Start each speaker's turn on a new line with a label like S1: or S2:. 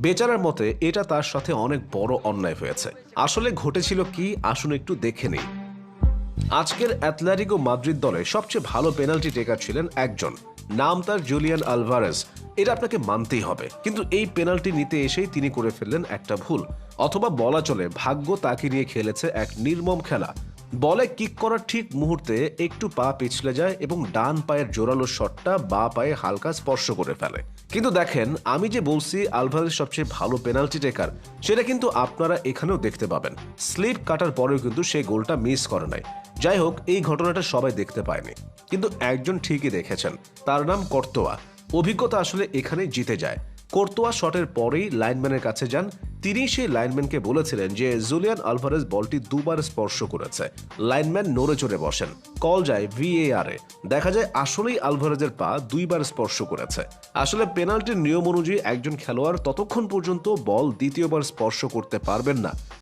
S1: বেচারার মতে এটা তার সাথে অনেক বড় অন্যায় হয়েছে। আসলে ঘটেছিল কি, আসুন একটু দেখে নিই। আজকের অ্যাটলেটিকো মাদ্রিদ দলে সবচেয়ে ভালো পেনাল্টি টেকার ছিলেন একজন, নাম তার জুলিয়ান আলভারেজ। এটা আপনাকে মানতেই হবে, কিন্তু এই পেনাল্টি নিতে এসেই তিনি করে ফেললেন একটা ভুল, অথবা বলা চলে ভাগ্য তাকে নিয়ে খেলেছে এক নির্মম খেলা। বলে কিক করার ঠিক মুহূর্তে একটু পা পিছলে যায় এবং ডান পায়ের জোরালো শটটা বাঁ পায়ে হালকা স্পর্শ করে ফেলে। কিন্তু দেখেন, আমি যে বলছি আলভারেজ সবচেয়ে ভালো পেনাল্টি টেকার, সেটা কিন্তু আপনারা এখানেও দেখতে পাবেন। স্লিপ কাটার পরেও কিন্তু সেই গোলটা মিস করে নাই। যাই হোক, এই ঘটনাটা সবাই দেখতে পায়নি, কিন্তু একজন ঠিকই দেখেছেন, তার নাম কর্তোয়া। অভিজ্ঞতা আসলে এখানেই জিতে যায়। কর্তোয়া শটের পরেই লাইনম্যানের কাছে যান। তিনি সেই লাইনম্যানকে বলেছিলেন যে জুলিয়ান আলভারেজ বলটি দুবার স্পর্শ করেছে। লাইনম্যান নড়ে চড়ে বসেন, কল যায় VAR এ। দেখা যায় আসলেই আলভারেজের পা দুইবার স্পর্শ করেছে। আসলে পেনাল্টির নিয়ম অনুযায়ী একজন খেলোয়াড় ততক্ষণ পর্যন্ত বল দ্বিতীয়বার স্পর্শ করতে পারবেন না